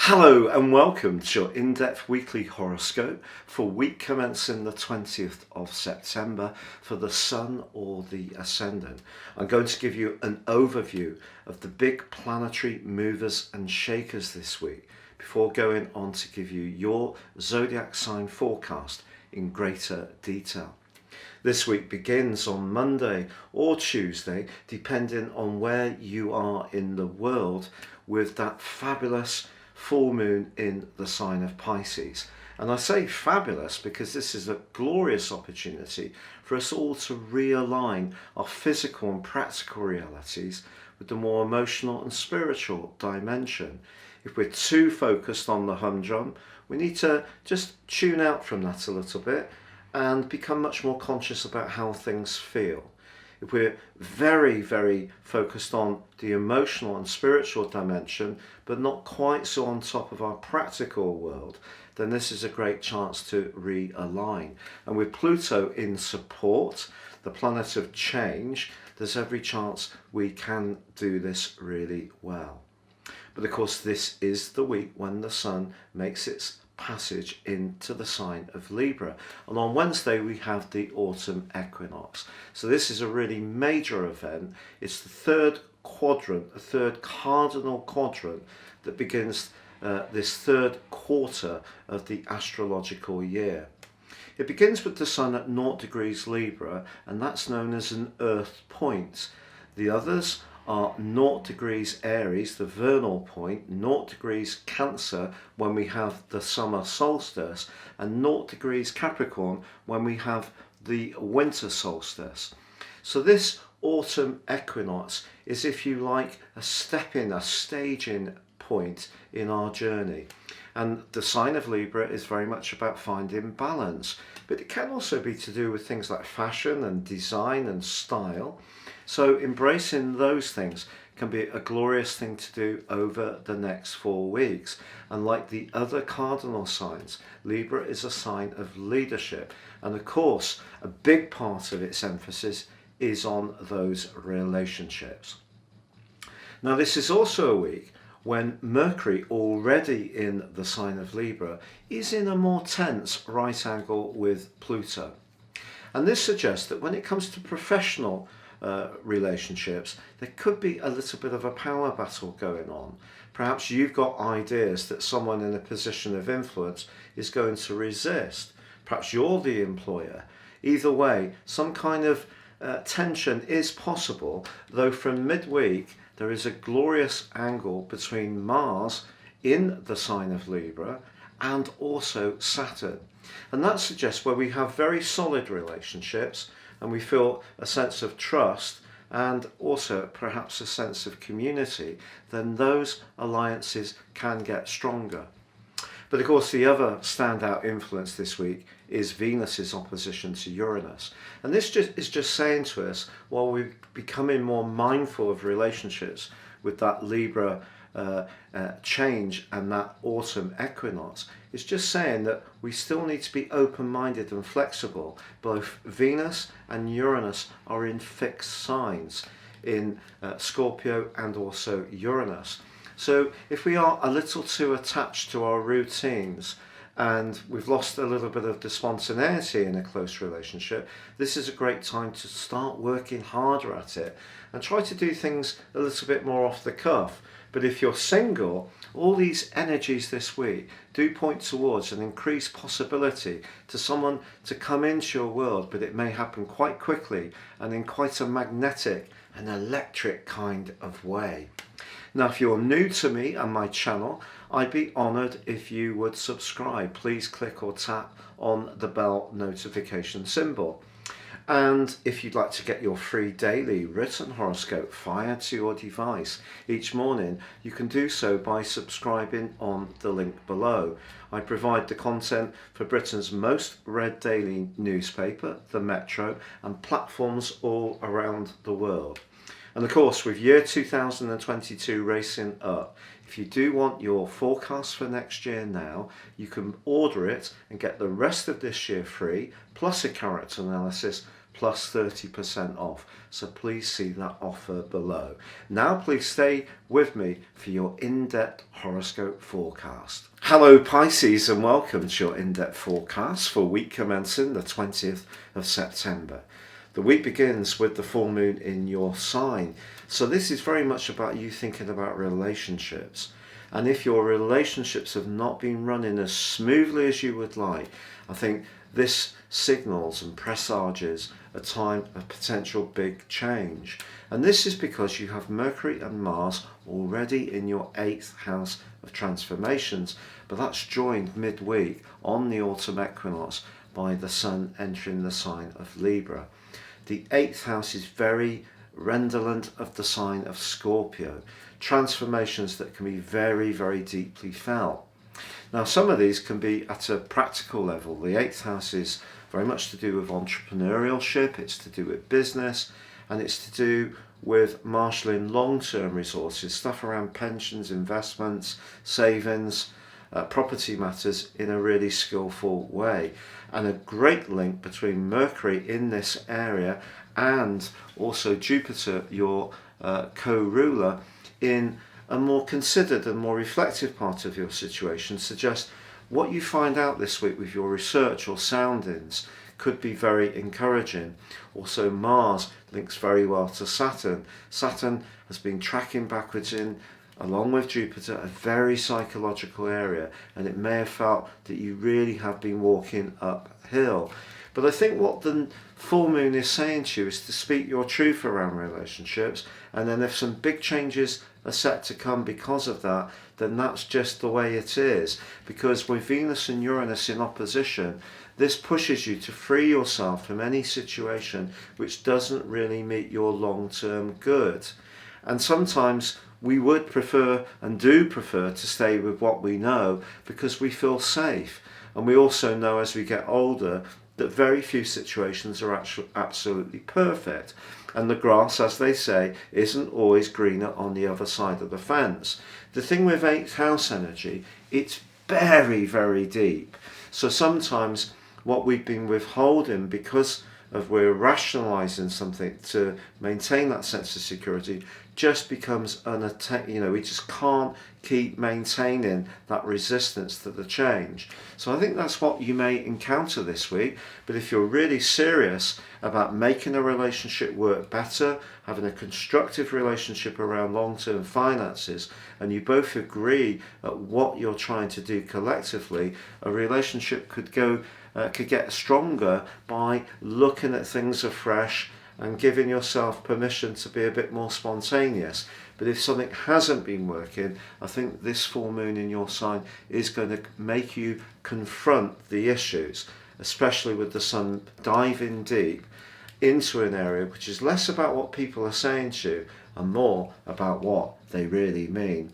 Hello and welcome to your in-depth weekly horoscope for week commencing the 20th of September for the Sun or the Ascendant. I'm going to give you an overview of the big planetary movers and shakers this week before going on to give you your zodiac sign forecast in greater detail. This week begins on Monday or Tuesday, depending on where you are in the world, with that fabulous full moon in the sign of Pisces. And I say fabulous because this is a glorious opportunity for us all to realign our physical and practical realities with the more emotional and spiritual dimension. If we're too focused on the humdrum, we need to just tune out from that a little bit and become much more conscious about how things feel. If we're very focused on the emotional and spiritual dimension, but not quite so on top of our practical world, then this is a great chance to realign. And with Pluto in support, the planet of change, there's every chance we can do this really well. But of course, this is the week when the Sun makes its passage into the sign of Libra, and on Wednesday we have the autumn equinox. So this is a really major event. It's the third quadrant, the third cardinal quadrant that begins this third quarter of the astrological year. It begins with the Sun at 0 degrees Libra, and that's known as an earth point. The others are 0 degrees Aries, the vernal point, 0 degrees Cancer when we have the summer solstice, and 0 degrees Capricorn when we have the winter solstice. So this autumn equinox is, if you like, a staging point in our journey. And the sign of Libra is very much about finding balance, but it can also be to do with things like fashion and design and style. So embracing those things can be a glorious thing to do over the next 4 weeks. And like the other cardinal signs, Libra is a sign of leadership. And of course, a big part of its emphasis is on those relationships. Now, this is also a week when Mercury, already in the sign of Libra, is in a more tense right angle with Pluto. And this suggests that when it comes to professional relationships, there could be a little bit of a power battle going on. Perhaps you've got ideas that someone in a position of influence is going to resist. Perhaps you're the employer. Either way, some kind of tension is possible, though from midweek there is a glorious angle between Mars in the sign of Libra and also Saturn. And that suggests where we have very solid relationships and we feel a sense of trust and also perhaps a sense of community, then those alliances can get stronger. But of course, the other standout influence this week is Venus's opposition to Uranus. And this is just saying to us, while we're becoming more mindful of relationships with that Libra change and that autumn equinox, it's just saying that we still need to be open-minded and flexible. Both Venus and Uranus are in fixed signs in Scorpio and also Uranus. So if we are a little too attached to our routines and we've lost a little bit of the spontaneity in a close relationship, this is a great time to start working harder at it and try to do things a little bit more off the cuff. But if you're single, all these energies this week do point towards an increased possibility to someone to come into your world, but it may happen quite quickly and in quite a magnetic and electric kind of way. Now, if you're new to me and my channel, I'd be honoured if you would subscribe. Please click or tap on the bell notification symbol. And if you'd like to get your free daily written horoscope fired to your device each morning, you can do so by subscribing on the link below. I provide the content for Britain's most read daily newspaper, The Metro, and platforms all around the world. And of course, with year 2022 racing up, if you do want your forecast for next year now, you can order it and get the rest of this year free, plus a character analysis, plus 30% off. So please see that offer below. Now please stay with me for your in-depth horoscope forecast. Hello Pisces, and welcome to your in-depth forecast for week commencing the 20th of September. The week begins with the full moon in your sign. So this is very much about you thinking about relationships. And if your relationships have not been running as smoothly as you would like, I think this signals and presages a time of potential big change. And this is because you have Mercury and Mars already in your 8th house of transformations, but that's joined midweek on the autumn equinox by the Sun entering the sign of Libra. The 8th house is very redolent of the sign of Scorpio, transformations that can be very, very deeply felt. Now, some of these can be at a practical level. The 8th house is very much to do with entrepreneurship, it's to do with business, and it's to do with marshalling long-term resources, stuff around pensions, investments, savings, property matters in a really skillful way. And a great link between Mercury in this area and also Jupiter, your co-ruler, in a more considered and more reflective part of your situation suggests what you find out this week with your research or soundings could be very encouraging. Also, Mars links very well to Saturn. Saturn has been tracking backwards in, along with Jupiter, a very psychological area, and it may have felt that you really have been walking uphill. But I think what the full moon is saying to you is to speak your truth around relationships, and then if some big changes are set to come because of that, then that's just the way it is. Because with Venus and Uranus in opposition, this pushes you to free yourself from any situation which doesn't really meet your long-term good. And sometimes we would prefer and do prefer to stay with what we know because we feel safe. And we also know as we get older that very few situations are actually absolutely perfect. And the grass, as they say, isn't always greener on the other side of the fence. The thing with 8th house energy, it's very, very deep. So sometimes what we've been withholding because of we're rationalizing something to maintain that sense of security just becomes unattainable. We just can't keep maintaining that resistance to the change. So I think that's what you may encounter this week. But if you're really serious about making a relationship work better, having a constructive relationship around long-term finances, and you both agree at what you're trying to do collectively, a relationship could get stronger by looking at things afresh and giving yourself permission to be a bit more spontaneous. But if something hasn't been working, I think this full moon in your sign is going to make you confront the issues, especially with the Sun diving deep into an area which is less about what people are saying to you and more about what they really mean.